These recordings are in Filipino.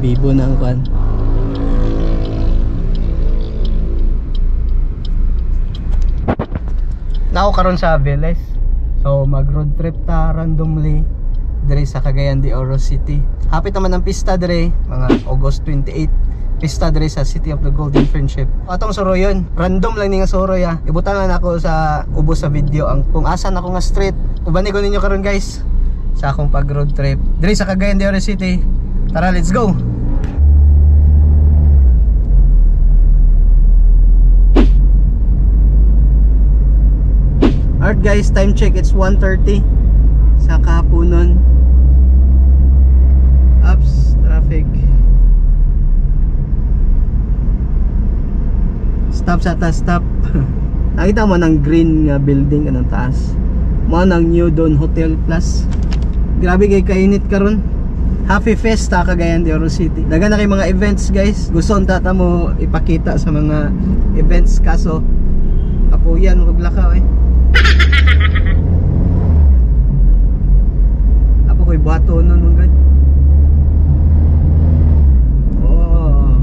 Bibo na ang kwan. Nako karon sa Aveles. So mag road trip ta randomly dire sa Cagayan de Oro City. Hapit naman ang pista dire, mga August 28. Pista dire sa City of the Golden Friendship. Atong suro yun, random lang ni nga suro ya. Ibutangan ako sa ubos sa video ang kung asan ako nga street. Ubani ko ninyo karon guys sa akong pag road trip dire sa Cagayan de Oro City. Tara, let's go. Alright guys, time check, it's 1:30 sa kahaponon. Ups, traffic. Stop sa taas, stop. Nakita mo ng green nga building anong taas. Mo ng New Dawn Hotel Plus. Grabe kay kainit karon. Happy Festa Cagayan de Oro City. Daga na kay mga events guys. Gusto unta ta mo ipakita sa mga events kaso apuyan ug lakaw eh. Apo ko'y bato nun mga gad. Oh.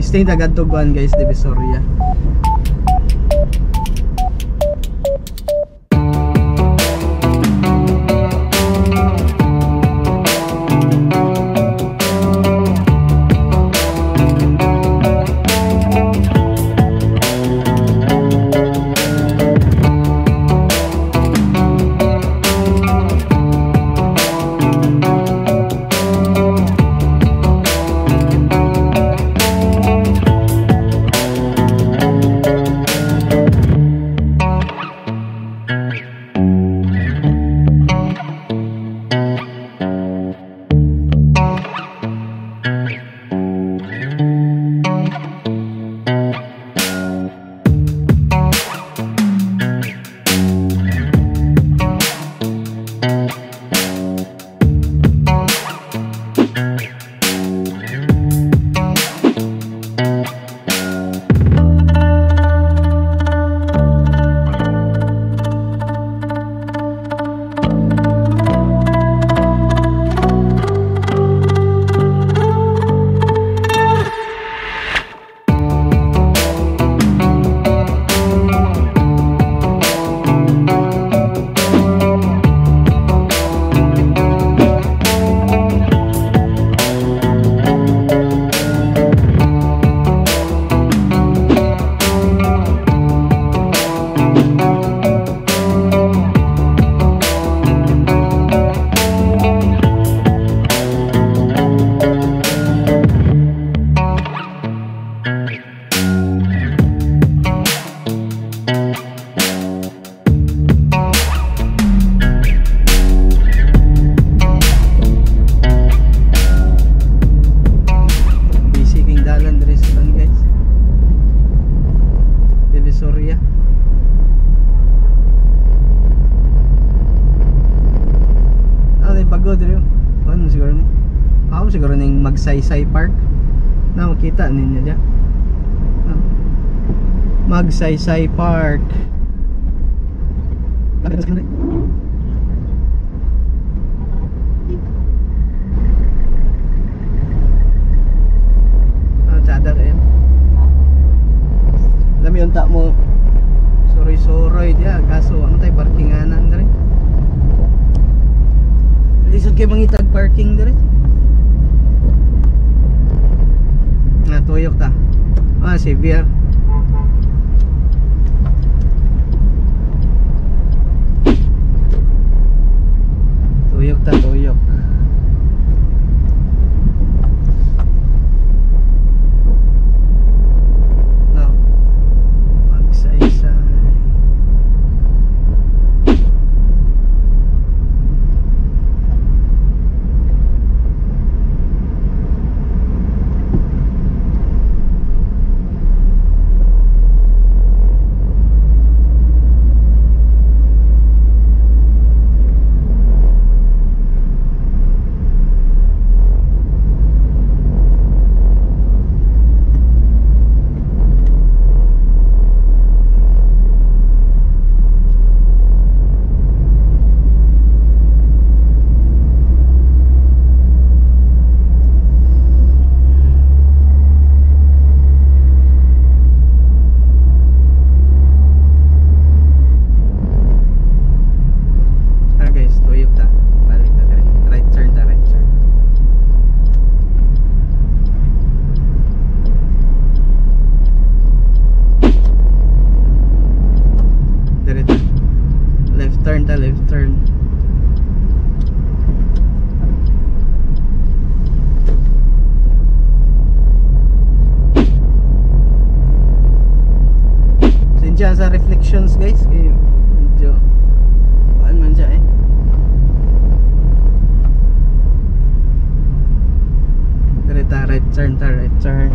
Stay tagadtugan guys, Divisoria. Siguro ning Magsaysay Park na makita ninyo dyan. Magsaysay Park. Tsada kayo. Alam mo yung ta mo. Soroy-soroy diya. kay mangitag parking dire. Natuyok ta. Severe. Tuyok ta, tuyok. No. Magsaysay. Left turn. Sensya sa reflections guys, kaya medyo paan man siya eh. Direta, right turn ta, right turn.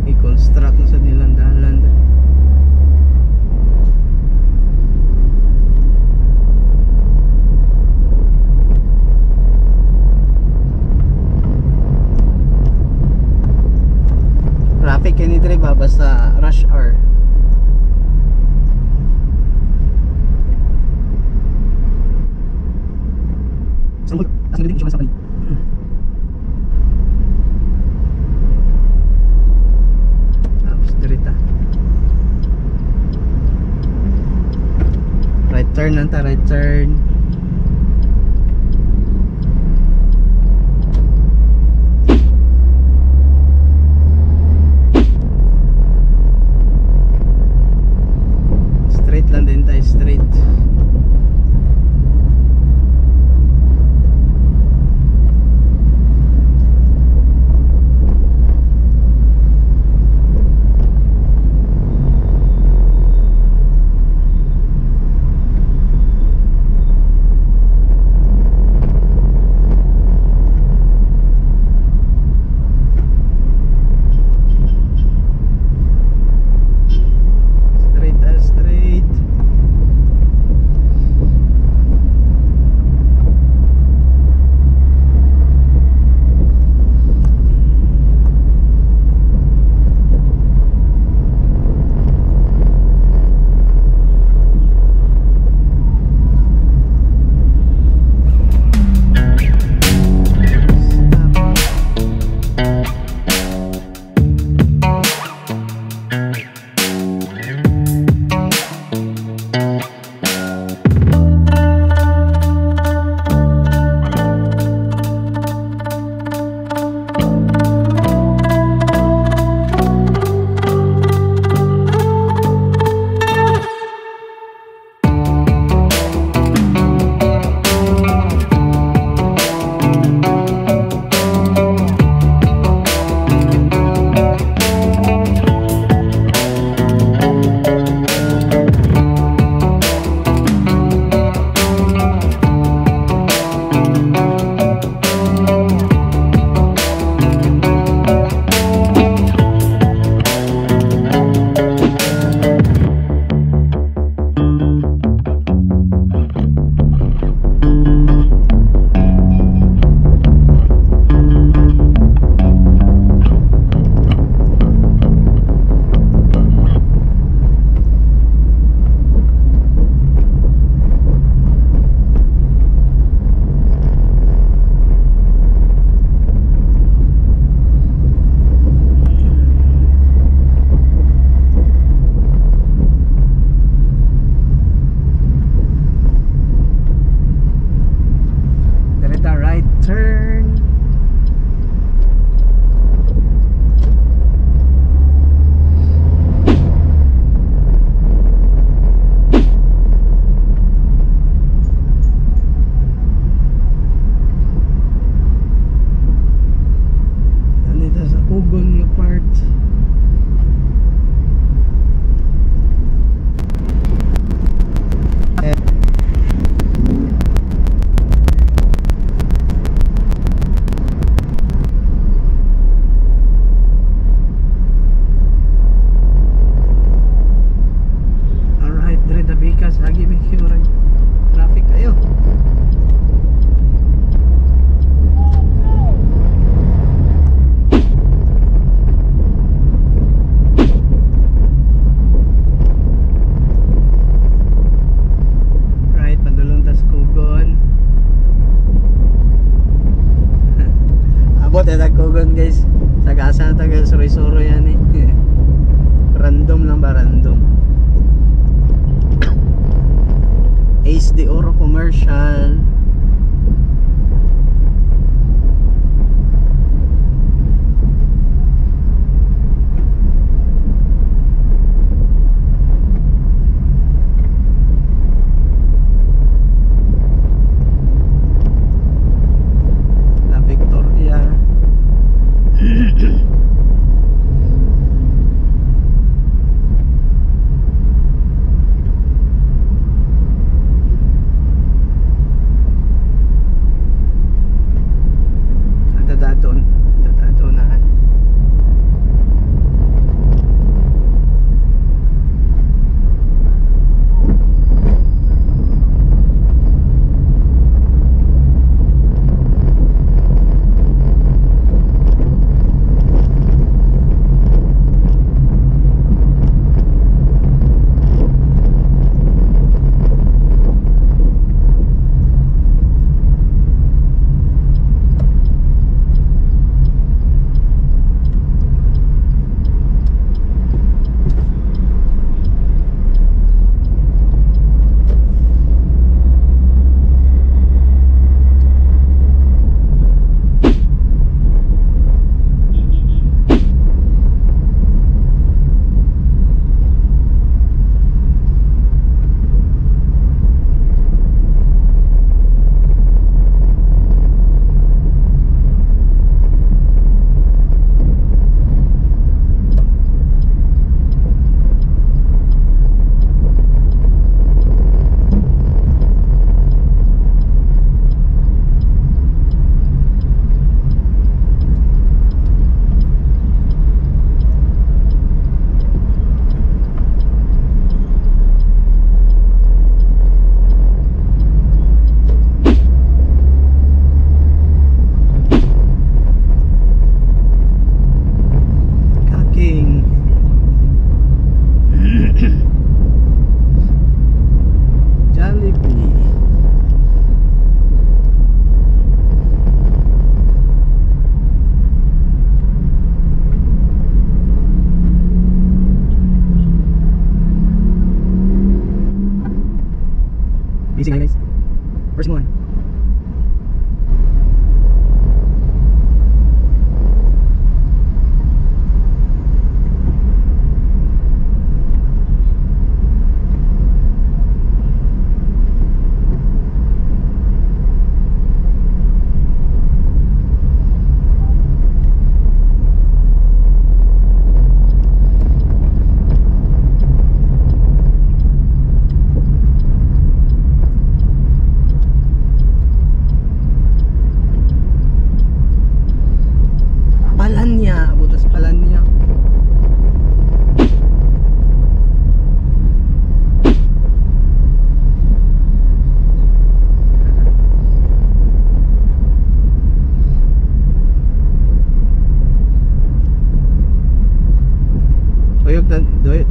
I-construct na sa nilang dalan. Traffic kini dire ba basta rush hour. Sangkot, asal din siya sa kanila. Right turn nanta, right turn. Straight lang din tayo, straight. de Oro Commercial. La Victoria. Dadadonahan. Busy nga guys. First one. Butas Palanya.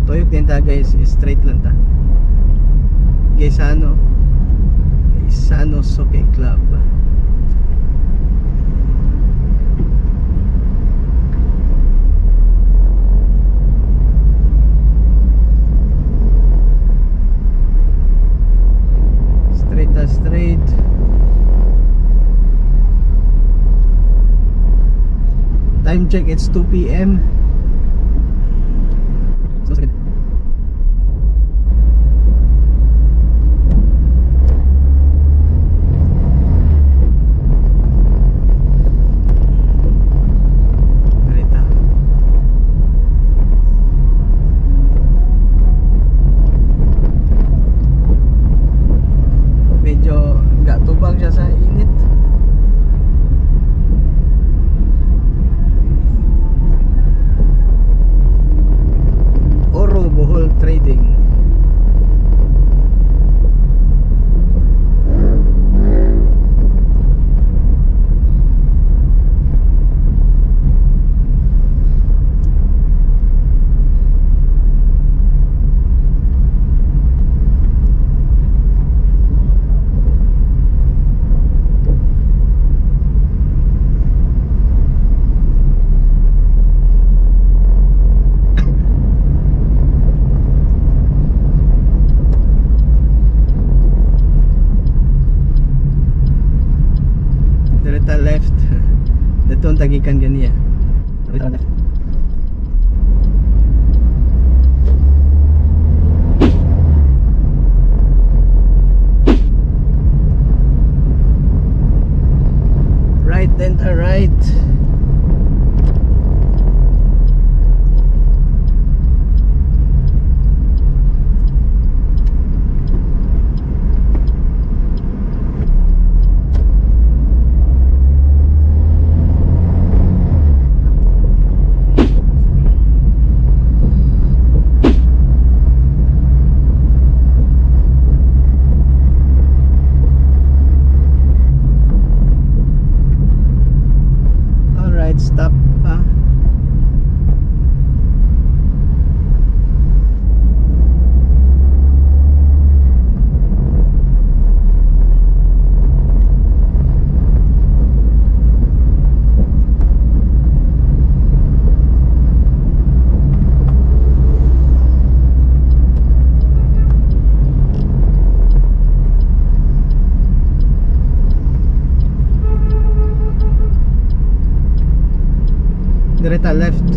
Tuyok din ta guys, straight lang ta. Gaisano Soccer Club. Straight. Time check, it's 2 PM. So sige. Medyo gatubang siya sa init. lagi kan ganiya. Right then, right. Stop pa. Direta left.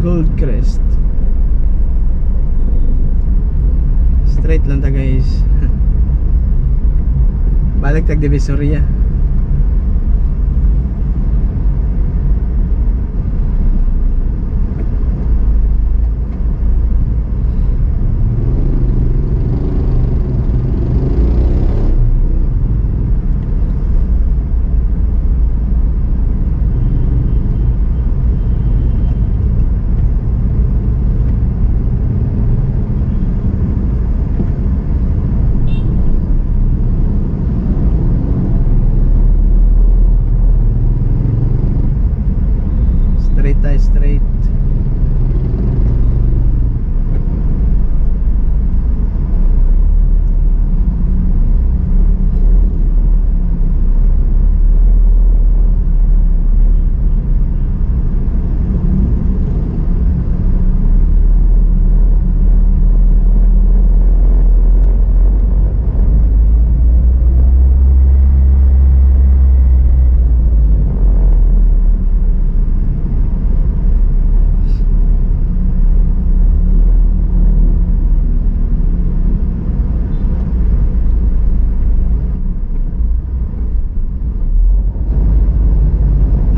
Goldcrest. Straight lang ta guys. Balik tag Divisoria. Straight.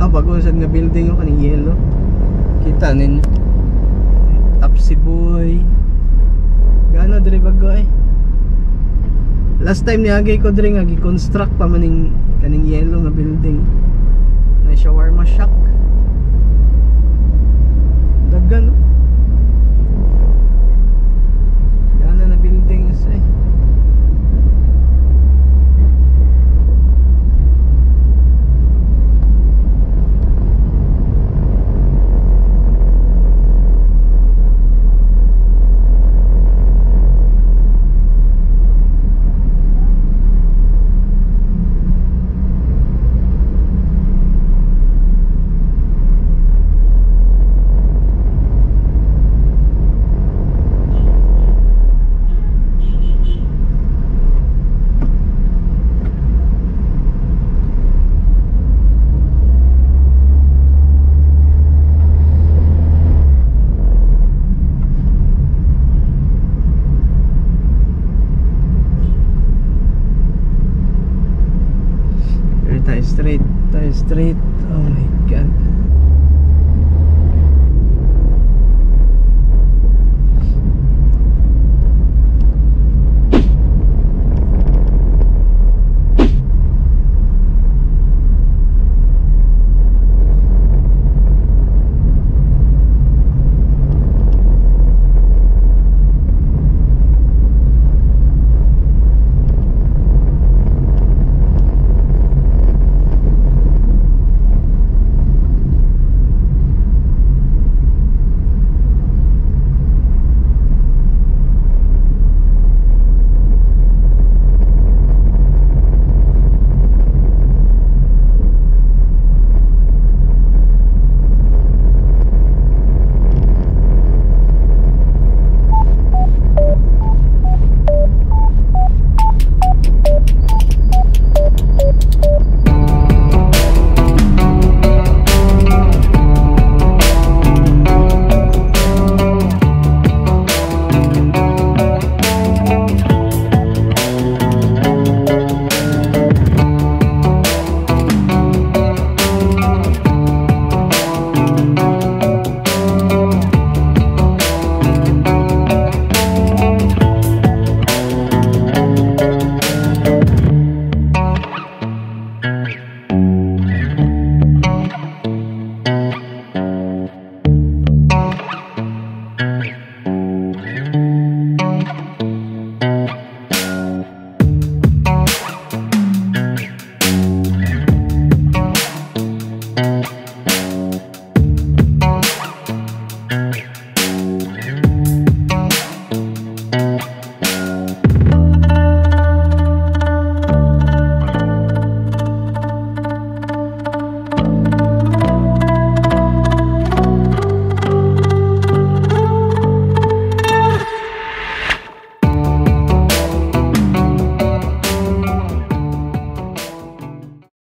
Pag-usad nga building yung kaning yellow. Kita ninyo. Tapsi boy. Gana diri bago eh. Last time niagay ko diri nga gi-construct pa maning kaning yellow nga building. Na shawarma shack. Daggan. Gana na buildings eh. Straight. Oh my god.